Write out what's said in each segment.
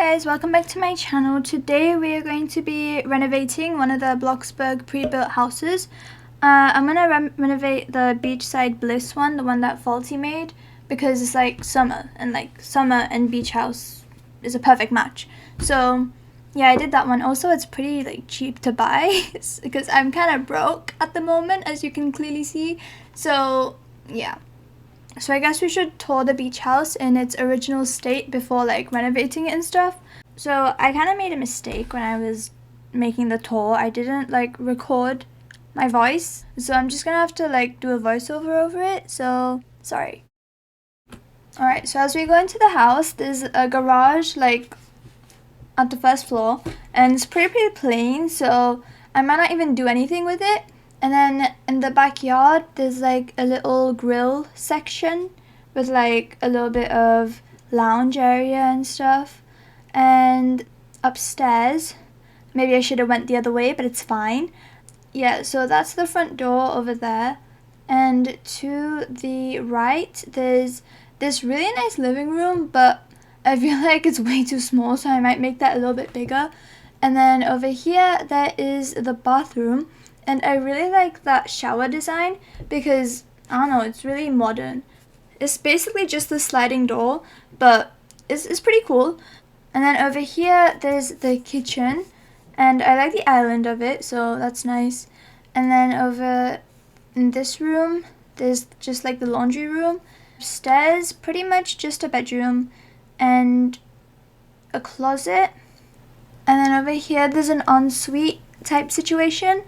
guys, welcome back to my channel. Today we are going to be renovating one of the Bloxburg pre-built houses. I'm going to renovate the Beachside Bliss one, the one that Faulty made, because it's like summer and beach house is a perfect match. So yeah, I did that one. Also, it's pretty like cheap to buy because I'm kind of broke at the moment, as you can clearly see. So yeah. So I guess we should tour the beach house in its original state before like renovating it and stuff. So I kind of made a mistake when I was making the tour. I didn't like record my voice. So I'm just gonna have to like do a voiceover over it. So sorry. Alright, so as we go into the house, there's a garage like at the first floor. And it's pretty plain, so I might not even do anything with it. And then in the backyard, there's like a little grill section with like a little bit of lounge area and stuff. And upstairs, maybe I should have went the other way, but it's fine. Yeah, so that's the front door over there. And to the right, there's this really nice living room, but I feel like it's way too small, so I might make that a little bit bigger. And then over here, there is the bathroom. And I really like that shower design because, I don't know, it's really modern. It's basically just the sliding door, but it's pretty cool. And then over here, there's the kitchen. And I like the island of it, so that's nice. And then over in this room, there's just like the laundry room. Upstairs, pretty much just a bedroom and a closet. And then over here, there's an ensuite type situation.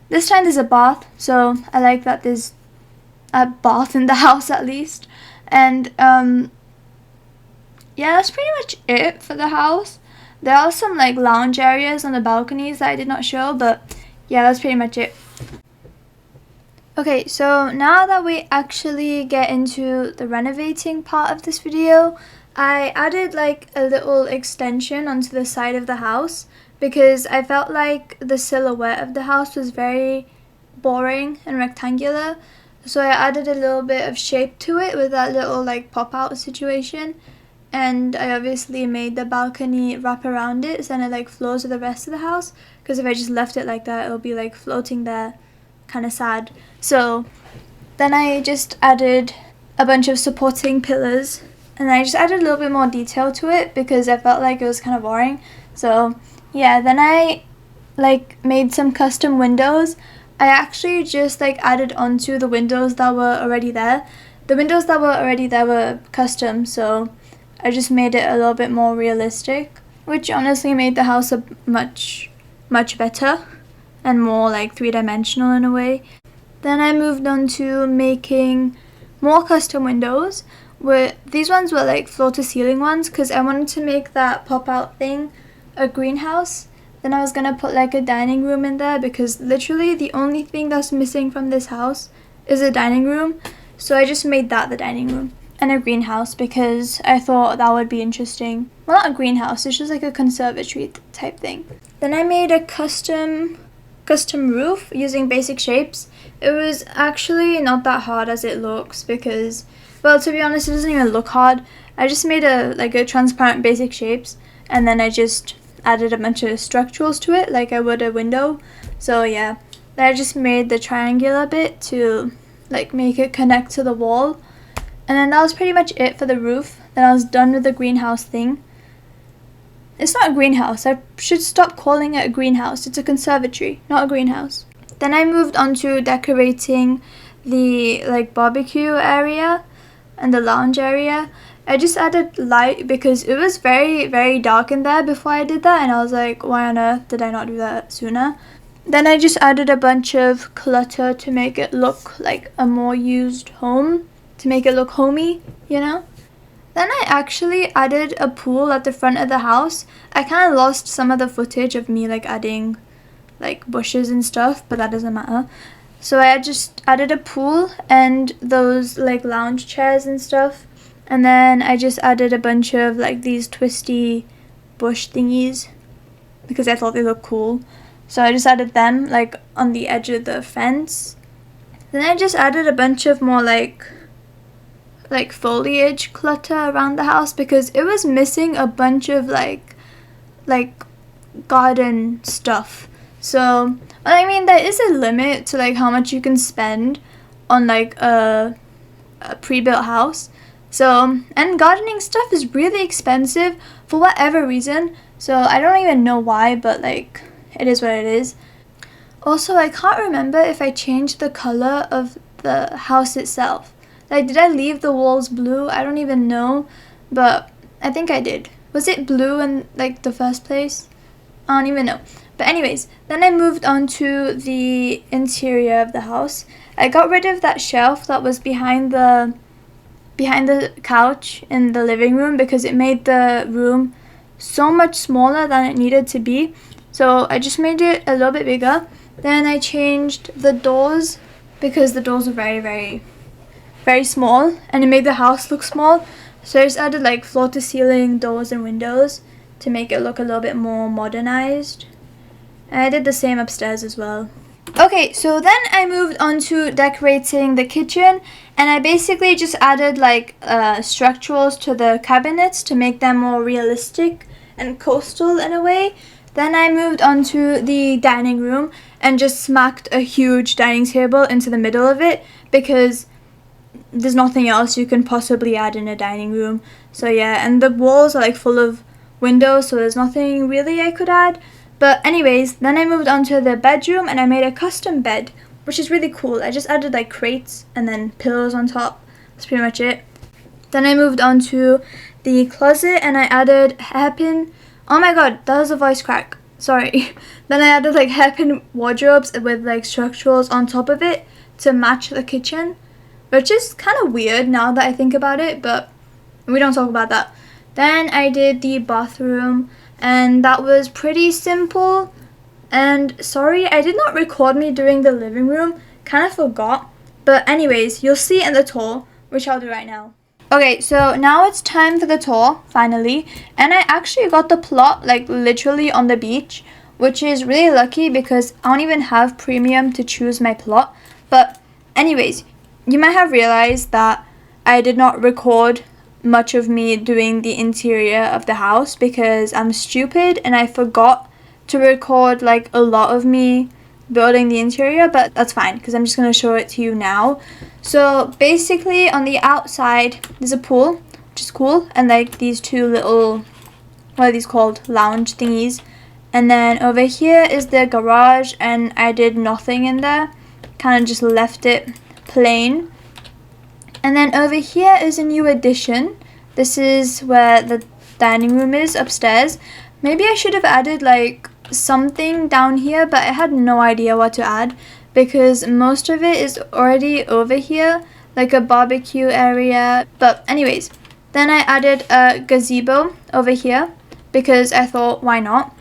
This time there's a bath, so I like that there's a bath in the house at least. And yeah, that's pretty much it for the house. There are some like lounge areas on the balconies that I did not show, but yeah, that's pretty much it. Okay, so now that we actually get into the renovating part of this video, I added like a little extension onto the side of the house because I felt like the silhouette of the house was very boring and rectangular. So I added a little bit of shape to it with that little like pop out situation. And I obviously made the balcony wrap around it so then it like flows with the rest of the house. Because if I just left it like that, it'll be like floating there, kind of sad. So then I just added a bunch of supporting pillars. And I just added a little bit more detail to it because I felt like it was kind of boring. So yeah, then I like made some custom windows. I actually just like added onto the windows that were already there. The windows that were already there were custom, so I just made it a little bit more realistic, which honestly made the house a much better and more like three-dimensional in a way. Then I moved on to making more custom windows. These ones were like floor-to-ceiling ones because I wanted to make that pop-out thing a greenhouse. Then I was gonna put like a dining room in there because literally the only thing that's missing from this house is a dining room. So I just made that the dining room and a greenhouse because I thought that would be interesting. Well, not a greenhouse, it's just like a conservatory type thing. Then I made a custom roof using basic shapes. It was actually not that hard as it looks because, well, to be honest, it doesn't even look hard. I just made a transparent basic shapes and then I just added a bunch of structurals to it like I would a window. So yeah, then I just made the triangular bit to like make it connect to the wall. And then that was pretty much it for the roof. Then I was done with the greenhouse thing. It's not a greenhouse. I should stop calling it a greenhouse. It's a conservatory, not a greenhouse. Then I moved on to decorating the like barbecue area and the lounge area. I just added light because it was very dark in there before I did that, and I was like, why on earth did I not do that sooner? Then I just added a bunch of clutter to make it look like a more used home, to make it look homey, you know? Then I actually added a pool at the front of the house. I kind of lost some of the footage of me like adding like bushes and stuff, but that doesn't matter. So I just added a pool and those like lounge chairs and stuff. And then I just added a bunch of like these twisty bush thingies because I thought they looked cool. So I just added them like on the edge of the fence. Then I just added a bunch of more like foliage clutter around the house because it was missing a bunch of like like garden stuff. So I mean, there is a limit to like how much you can spend on like a pre-built house. So, and gardening stuff is really expensive for whatever reason. So I don't even know why, but like it is what it is. Also, I can't remember if I changed the color of the house itself. Like, did I leave the walls blue? I don't even know, but I think I did. Was it blue in like the first place? I don't even know. But anyways, then I moved on to the interior of the house. I got rid of that shelf that was behind the couch in the living room because it made the room so much smaller than it needed to be. So I just made it a little bit bigger. Then I changed the doors because the doors were very, very, very small and it made the house look small. So I just added like floor to ceiling doors and windows to make it look a little bit more modernized. And I did the same upstairs as well. Okay, so then I moved on to decorating the kitchen, and I basically just added like structurals to the cabinets to make them more realistic and coastal in a way. Then I moved on to the dining room and just smacked a huge dining table into the middle of it because there's nothing else you can possibly add in a dining room. So yeah, and the walls are like full of windows, so there's nothing really I could add. But anyways, then I moved on to the bedroom and I made a custom bed, which is really cool. I just added like crates and then pillows on top. That's pretty much it. Then I moved on to the closet and I added hairpin. Oh my god, that was a voice crack. Sorry. Then I added like hairpin wardrobes with like structurals on top of it to match the kitchen, which is kind of weird now that I think about it, but we don't talk about that. Then I did the bathroom, and that was pretty simple. And sorry, I did not record me doing the living room, kind of forgot. But anyways, you'll see in the tour, which I'll do right now. Okay, so now it's time for the tour, finally. And I actually got the plot like literally on the beach, which is really lucky because I don't even have premium to choose my plot. But anyways, you might have realized that I did not record much of me doing the interior of the house because I'm stupid and I forgot to record like a lot of me building the interior, but that's fine because I'm just going to show it to you now. So basically on the outside there's a pool, which is cool, and like these two little, what are these called, lounge thingies. And then over here is the garage, and I did nothing in there, kind of just left it plain. And then over here is a new addition. This is where the dining room is upstairs. Maybe I should have added like something down here, but I had no idea what to add because most of it is already over here, like a barbecue area. But anyways, then I added a gazebo over here because I thought, why not?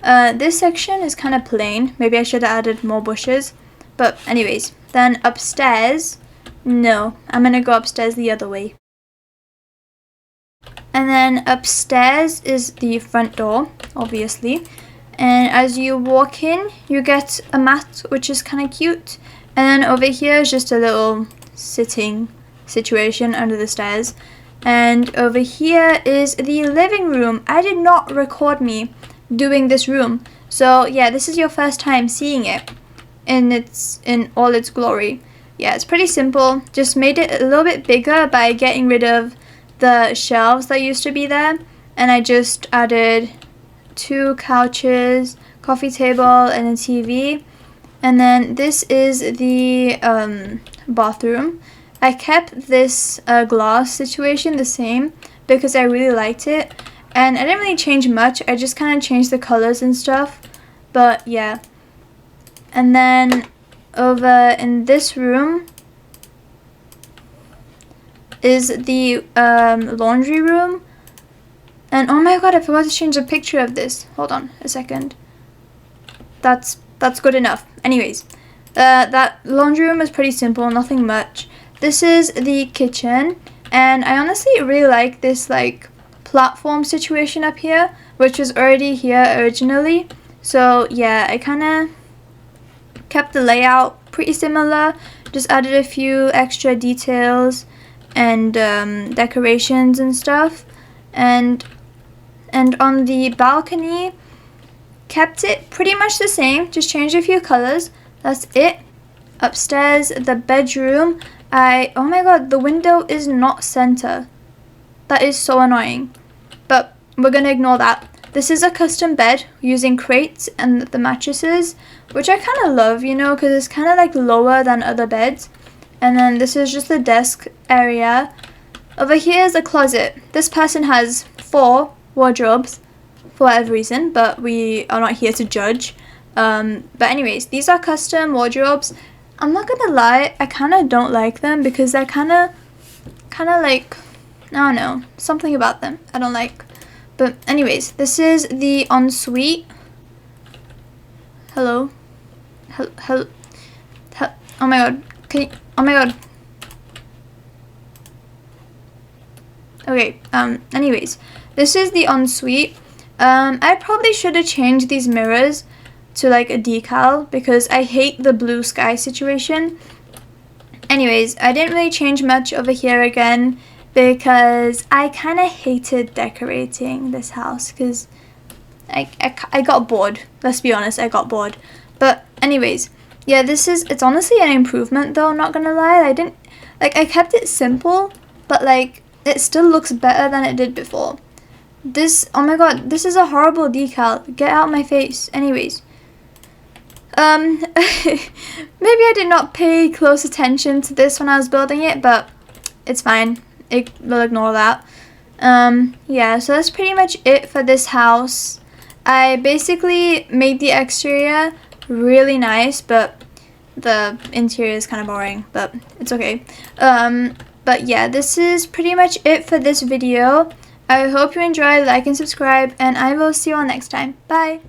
This section is kind of plain. Maybe I should have added more bushes. But anyways, then upstairs, no, I'm gonna go upstairs the other way. And then upstairs is the front door, obviously. And as you walk in, you get a mat, which is kind of cute. And then over here is just a little sitting situation under the stairs. And over here is the living room. I did not record me doing this room. So yeah, this is your first time seeing it in all its glory. Yeah, it's pretty simple. Just made it a little bit bigger by getting rid of the shelves that used to be there. And I just added 2 couches, coffee table, and a TV. And then this is the bathroom. I kept this glass situation the same because I really liked it. And I didn't really change much. I just kind of changed the colors and stuff. But yeah. And then over in this room is the laundry room. And oh my god, I forgot to change the picture of this. Hold on a second. That's good enough. Anyways, that laundry room is pretty simple, nothing much. This is the kitchen, and I honestly really like this like platform situation up here, which was already here originally. So yeah, I kind of kept the layout pretty similar, just added a few extra details and decorations and stuff. And And on the balcony, kept it pretty much the same, just changed a few colors. That's it. Upstairs, the bedroom, oh my god, the window is not center. That is so annoying, but we're gonna ignore that. This is a custom bed using crates and the mattresses, which I kind of love, you know, because it's kind of like lower than other beds. And then this is just the desk area. Over here is a closet. This person has 4 wardrobes for whatever reason, but we are not here to judge. But anyways, these are custom wardrobes. I'm not gonna lie, I kind of don't like them because they're kind of like, I don't know, something about them I don't like. But anyways, this is the ensuite. Hello. Hello. Oh my god. Oh my god. Okay, anyways, this is the ensuite. I probably should have changed these mirrors to like a decal because I hate the blue sky situation. Anyways, I didn't really change much over here again because I kind of hated decorating this house because I got bored. Let's be honest, I got bored. But anyways, yeah, it's honestly an improvement though, I'm not gonna lie. I kept it simple, but like it still looks better than it did before. Oh my god, this is a horrible decal. Get out of my face. Anyways, maybe I did not pay close attention to this when I was building it, but it's fine. We'll ignore that. Yeah, so that's pretty much it for this house. I basically made the exterior really nice, but the interior is kind of boring, but it's okay. But yeah, this is pretty much it for this video. I hope you enjoyed. Like and subscribe, and I will see you all next time. Bye!